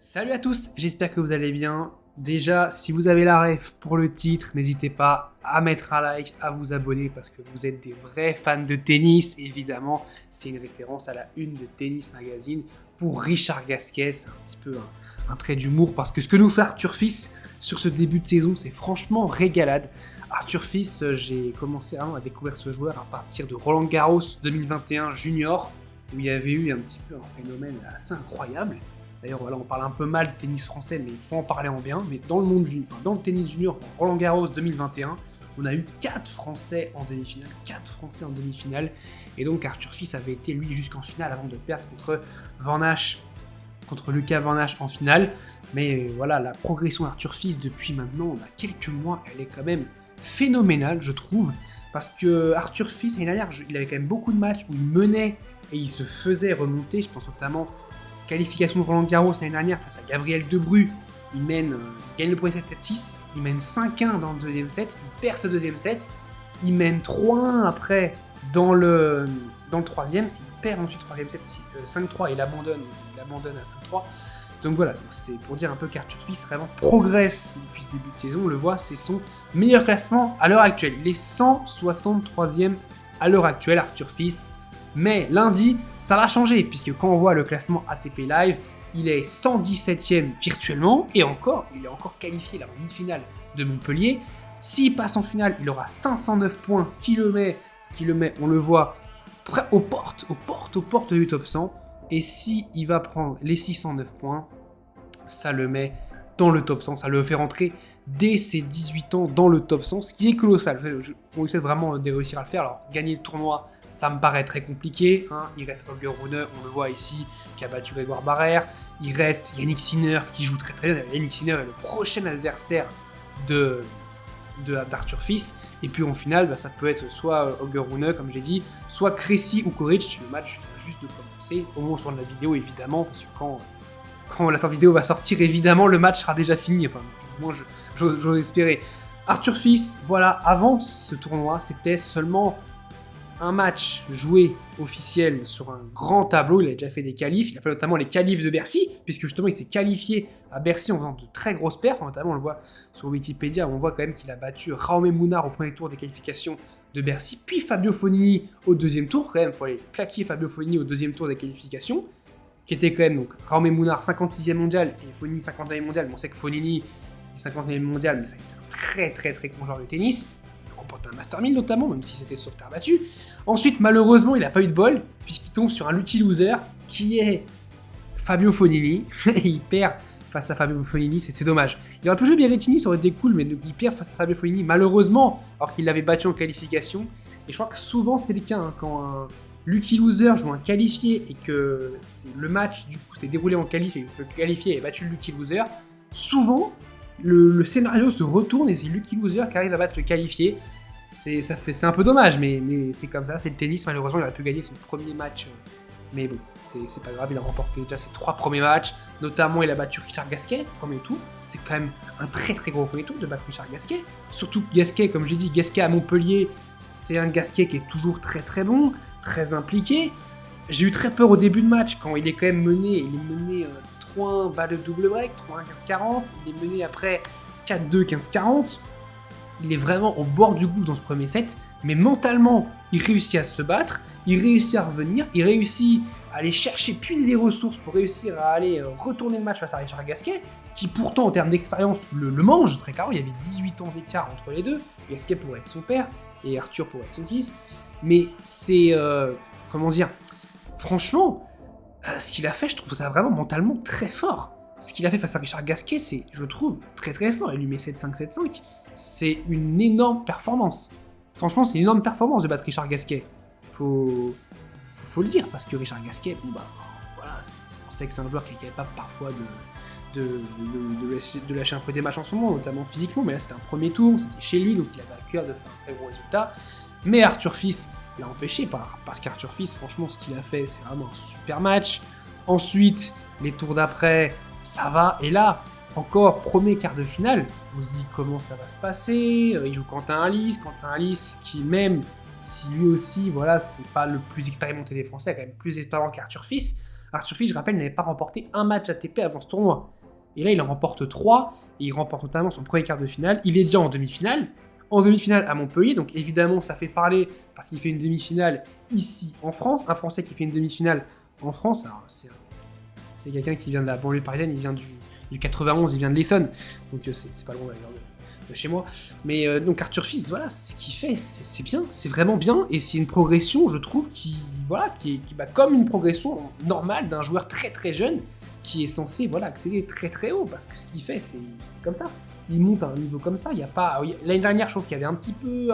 Salut à tous, j'espère que vous allez bien. Déjà, si vous avez la ref pour le titre, n'hésitez pas à mettre un like, à vous abonner parce que vous êtes des vrais fans de tennis. Évidemment, c'est une référence à la une de Tennis Magazine pour Richard Gasquet. C'est un petit peu un trait d'humour parce que ce que nous fait Arthur Fils sur ce début de saison, c'est franchement régalade. Arthur Fils, j'ai commencé à découvrir ce joueur à partir de Roland Garros 2021 Junior, où il y avait eu un petit peu un phénomène assez incroyable. D'ailleurs, voilà, on parle un peu mal de tennis français, mais il faut en parler en bien. Mais dans le monde dans le tennis junior, Roland Garros 2021, on a eu 4 Français en demi-finale. 4 Français en demi-finale. Et donc, Arthur Fils avait été, lui, jusqu'en finale avant de perdre contre Lucas Van Hache en finale. Mais voilà, la progression d'Arthur Fils depuis maintenant, quelques mois, elle est quand même phénoménale, je trouve. Parce que Arthur Fils, l'année dernière, il avait quand même beaucoup de matchs où il menait et il se faisait remonter. Je pense notamment qualification de Roland Garros l'année dernière face à Gabriel Debrue, il gagne le premier set 7-6, il mène 5-1 dans le deuxième set, il perd ce deuxième set, il mène 3-1 après dans le troisième, il perd ensuite le troisième set 5-3 et il abandonne à 5-3. Donc voilà, c'est pour dire un peu qu'Arthur Fils vraiment progresse depuis ce début de saison, on le voit, c'est son meilleur classement à l'heure actuelle. Il est 163e à l'heure actuelle, Arthur Fils. Mais lundi, ça va changer, puisque quand on voit le classement ATP Live, il est 117e virtuellement, et encore, il est encore qualifié là, en demi-finale de Montpellier. S'il passe en finale, il aura 509 points, ce qui le met, on le voit, aux portes du top 100. Et s'il va prendre les 609 points, ça le met dans le top 100, ça le fait rentrer dès ses 18 ans dans le top 100, ce qui est colossal. On essaie vraiment de réussir à le faire. Alors, gagner le tournoi, ça me paraît très compliqué. Il reste Holger Rune, on le voit ici, qui a battu Grégoire Barrère. Il reste Yannick Sinner, qui joue très très bien. Yannick Sinner est le prochain adversaire d'Arthur Fils. Et puis en finale, ça peut être soit Holger Rune, comme j'ai dit, soit Crécy ou Koric. Le match vient juste de commencer, au moment où on de la vidéo, évidemment, parce que quand la vidéo va sortir, évidemment, le match sera déjà fini. Enfin, du moins, j'ose espérer. Arthur Fils, voilà, avant ce tournoi, c'était seulement un match joué officiel sur un grand tableau. Il a déjà fait des qualifs, il a fait notamment les qualifs de Bercy, puisque justement il s'est qualifié à Bercy en faisant de très grosses perfs. Notamment on le voit sur Wikipédia, on voit quand même qu'il a battu Raume Mounard au premier tour des qualifications de Bercy, puis Fabio Fognini au deuxième tour. Quand même, il faut aller claquer Fabio Fognini au deuxième tour des qualifications, qui était quand même donc Raume Mounard 56e mondial et Fognini 51e mondial. Bon, on sait que Fognini est 51e mondial, mais ça a été un très très très bon joueur de tennis. Il remporte un Master 1000 notamment, même si c'était sur terre battue. Ensuite, malheureusement, il n'a pas eu de bol, puisqu'il tombe sur un lucky loser, qui est Fabio Fognini, et il perd face à Fabio Fognini, c'est dommage. Il aurait pu jouer Berrettini, ça aurait été cool, mais il perd face à Fabio Fognini, malheureusement, alors qu'il l'avait battu en qualification. Et je crois que souvent, c'est le cas, quand un lucky loser joue un qualifié, et que le match, du coup, s'est déroulé en qualif, et que le qualifié ait battu le lucky loser, souvent, le scénario se retourne, et c'est le lucky loser qui arrive à battre le qualifié. C'est un peu dommage, mais c'est comme ça, c'est le tennis. Malheureusement, il aurait pu gagner son premier match, mais bon, c'est pas grave, il a remporté déjà ses 3 premiers matchs. Notamment, il a battu Richard Gasquet, premier tour. C'est quand même un très très gros premier tour de battre Richard Gasquet. Surtout Gasquet, comme j'ai dit, Gasquet à Montpellier, c'est un Gasquet qui est toujours très très bon, très impliqué. J'ai eu très peur au début de match, quand il est quand même mené, 3-1, balle de double break, 3-1, 15-40. Il est mené après 4-2, 15-40. Il est vraiment au bord du gouffre dans ce premier set, mais mentalement, il réussit à se battre, il réussit à revenir, il réussit à aller chercher, puiser des ressources pour réussir à aller retourner le match face à Richard Gasquet, qui pourtant, en termes d'expérience, le mange très clairement. Il y avait 18 ans d'écart entre les deux. Gasquet pourrait être son père, et Arthur pourrait être son fils. Mais c'est... comment dire, franchement, ce qu'il a fait, je trouve ça vraiment mentalement très fort. Ce qu'il a fait face à Richard Gasquet, c'est, je trouve, très très fort. Il lui met 7-5, 7-5. C'est une énorme performance. Franchement, c'est une énorme performance de battre Richard Gasquet. Faut le dire, parce que Richard Gasquet, voilà, on sait que c'est un joueur qui est capable parfois de lâcher un peu des matchs en ce moment, notamment physiquement, mais là c'était un premier tour, c'était chez lui, donc il avait à cœur de faire un très gros résultat. Mais Arthur Fils l'a empêché, parce qu'Arthur Fils, franchement, ce qu'il a fait, c'est vraiment un super match. Ensuite, les tours d'après, ça va, et là, encore premier quart de finale, on se dit comment ça va se passer. Il joue Quentin Halys qui, même si lui aussi, voilà, c'est pas le plus expérimenté des Français, a quand même plus expérimenté qu'Arthur Fils, Arthur Fils, je rappelle, n'avait pas remporté un match ATP avant ce tournoi. Et là, il en remporte 3, et il remporte notamment son premier quart de finale. Il est déjà en demi-finale. En demi-finale à Montpellier, donc évidemment, ça fait parler parce qu'il fait une demi-finale ici en France. Un Français qui fait une demi-finale en France, alors c'est quelqu'un qui vient de la banlieue parisienne, il vient du 91, il vient de l'Essonne, donc c'est pas loin d'ailleurs de chez moi. Mais donc Arthur Fils, voilà, ce qu'il fait, c'est bien, c'est vraiment bien, et c'est une progression, je trouve, qui comme une progression normale d'un joueur très très jeune, qui est censé accéder très très haut, parce que ce qu'il fait, c'est comme ça. Il monte à un niveau comme ça, il n'y a pas... L'année dernière, je trouve qu'il y avait un petit peu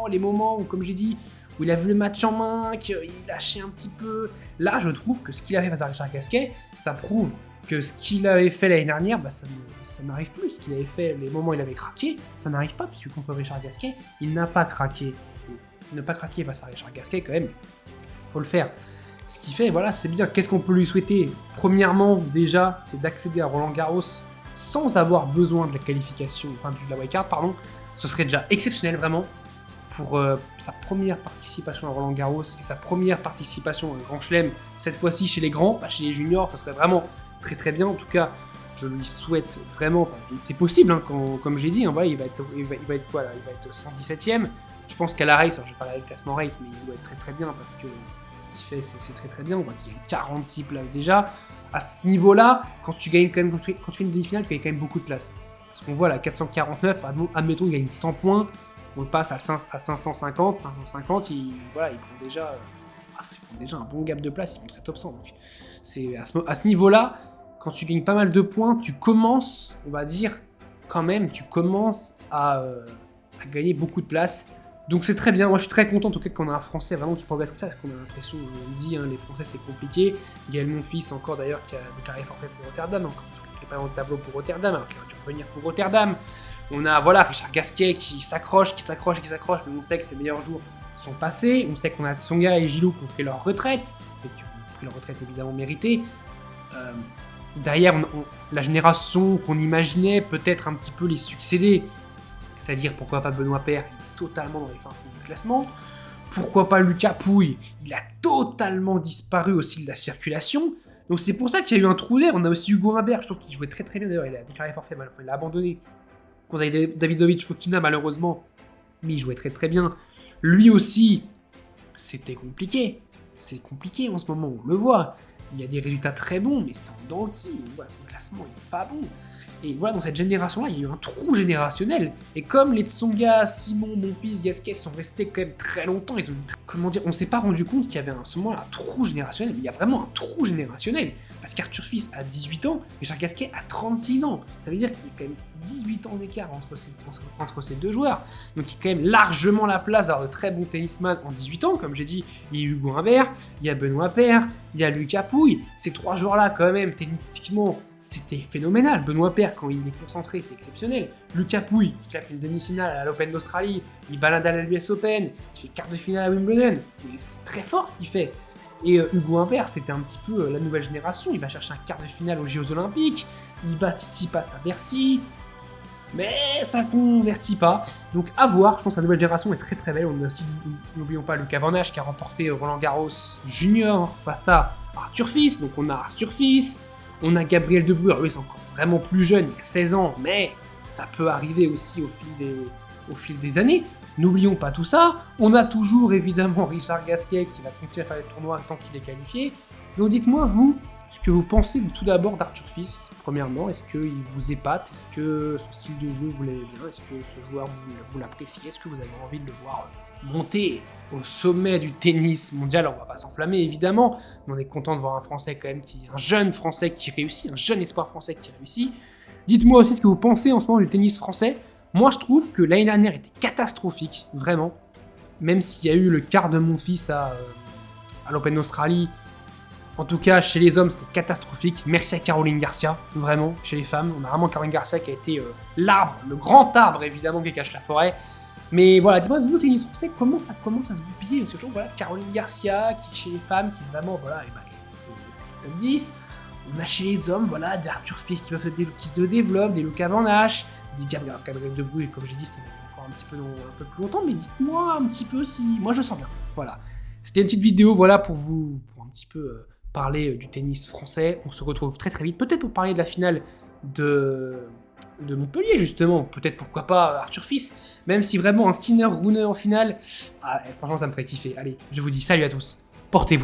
les moments où, comme j'ai dit, où il avait le match en main, qu'il lâchait un petit peu. Là, je trouve que ce qu'il a fait face à Richard Gasquet, ça prouve que ce qu'il avait fait l'année dernière, ça n'arrive plus. Ce qu'il avait fait, les moments où il avait craqué, ça n'arrive pas, puisque contre Richard Gasquet, il n'a pas craqué. Ne pas craquer face à Richard Gasquet, quand même, faut le faire. Ce qu'il fait, c'est bien. Qu'est-ce qu'on peut lui souhaiter? Premièrement, déjà, c'est d'accéder à Roland-Garros sans avoir besoin de la qualification, enfin de la wildcard, pardon. Ce serait déjà exceptionnel, vraiment, pour sa première participation à Roland-Garros et sa première participation à un Grand Chelem, cette fois-ci chez les grands, pas chez les juniors. Ce serait vraiment très très bien. En tout cas, je lui souhaite vraiment, et c'est possible, hein, comme j'ai dit, hein, il va être quoi là? Il va être 117ème. Je pense qu'à la race, alors je vais pas regarder le classement race, mais il doit être très très bien parce que ce qu'il fait, c'est très très bien. On voit qu'il y a 46 places déjà. À ce niveau-là, quand tu gagnes quand même, quand tu fais une demi-finale, tu gagnes quand même beaucoup de places. Parce qu'on voit là, 449, admettons, il gagne 100 points, on le passe à 550, il prend déjà un bon gap de place, il monterait top 100. Donc, c'est à ce niveau-là, quand tu gagnes pas mal de points, tu commences, on va dire, quand même, à gagner beaucoup de places. Donc c'est très bien, moi je suis très content en tout cas qu'on a un Français vraiment qui progresse comme ça, parce qu'on a l'impression, on dit, hein, les Français c'est compliqué. Gaël Monfils encore d'ailleurs qui a déclaré forfait pour Rotterdam, donc qui n'est pas dans le tableau pour Rotterdam, alors qu'il aurait dû revenir pour Rotterdam. On a Richard Gasquet qui s'accroche, mais on sait que ses meilleurs jours sont passés. On sait qu'on a Tsonga et Gilou qui ont pris leur retraite, et qui ont pris leur retraite évidemment méritée. Derrière, la génération qu'on imaginait peut-être un petit peu les succéder, c'est-à-dire pourquoi pas Benoît Paire, il est totalement dans les fins fonds du classement. Pourquoi pas Lucas Pouille, il a totalement disparu aussi de la circulation. Donc c'est pour ça qu'il y a eu un trou d'air. On a aussi Hugo Humbert, je trouve qu'il jouait très très bien d'ailleurs, il a déclaré forfait, il a abandonné contre Davidovic Fokina malheureusement, mais il jouait très très bien. Lui aussi, c'était compliqué. C'est compliqué en ce moment, on le voit. Il y a des résultats très bons, mais c'est en dents de scie. Le classement n'est pas bon. Et voilà, dans cette génération-là, il y a eu un trou générationnel. Et comme les Tsonga, Simon, Monfils, Gasquet sont restés quand même très longtemps, on s'est pas rendu compte qu'il y avait à ce moment-là un trou générationnel. Mais il y a vraiment un trou générationnel. Parce qu'Arthur Fils a 18 ans, et Richard Gasquet a 36 ans. Ça veut dire qu'il y a quand même 18 ans d'écart entre ces deux joueurs. Donc il y a quand même largement la place d'avoir de très bons tennisman en 18 ans. Comme j'ai dit, il y a Hugo Humbert, il y a Benoît Paire, il y a Lucas Pouille. Ces trois joueurs-là, quand même, techniquement, c'était phénoménal. Benoît Paire, quand il est concentré, c'est exceptionnel. Lucas Pouille, qui claque une demi-finale à l'Open d'Australie, il balade à l'US Open, il fait quart de finale à Wimbledon. C'est très fort ce qu'il fait. Et Hugo Humbert, c'était un petit peu la nouvelle génération. Il va chercher un quart de finale aux Jeux Olympiques. Il bat Tsitsipas à Bercy. Mais ça convertit pas. Donc à voir, je pense que la nouvelle génération est très très belle. On a aussi, n'oublions pas, Lucas Van Hache qui a remporté Roland Garros Junior face à Arthur Fils. Donc on a Arthur Fils, on a Gabriel Debrue. Alors lui c'est encore vraiment plus jeune, il a 16 ans, mais ça peut arriver aussi au fil des années. N'oublions pas tout ça. On a toujours évidemment Richard Gasquet qui va continuer à faire les tournois tant qu'il est qualifié. Donc dites-moi vous, ce que vous pensez tout d'abord d'Arthur Fils, premièrement. Est-ce qu'il vous épate? Est-ce que son style de jeu vous l'aimez bien? Est-ce que ce joueur vous l'appréciez? Est-ce que vous avez envie de le voir monter au sommet du tennis mondial? On va pas s'enflammer évidemment, mais on est content de voir un Français quand même, un jeune Français qui réussit, un jeune espoir français qui réussit. Dites-moi aussi ce que vous pensez en ce moment du tennis français. Moi je trouve que l'année dernière était catastrophique, vraiment. Même s'il y a eu le quart de Monfils à l'Open d'Australie. En tout cas, chez les hommes, c'était catastrophique. Merci à Caroline Garcia, vraiment. Chez les femmes, on a vraiment Caroline Garcia qui a été l'arbre, le grand arbre évidemment qui cache la forêt. Mais voilà, dis-moi, vous, le tennis français, comment ça commence à se goupiller? Parce que toujours, voilà, Caroline Garcia, qui chez les femmes, qui vraiment, voilà, top 10. On a chez les hommes, voilà, des Arthur Fils qui se développent, des Lucas Van Hache, des Gabriel Debrue, et comme j'ai dit, c'était encore un peu plus longtemps, mais dites-moi un petit peu si... Moi, je sens bien, voilà. C'était une petite vidéo, voilà, pour un petit peu... parler du tennis français. On se retrouve très très vite, peut-être pour parler de la finale de Montpellier justement, peut-être pourquoi pas Arthur Fils, même si vraiment un Sinner-Rune en finale, franchement ça me ferait kiffer. Allez, je vous dis salut à tous, portez-vous.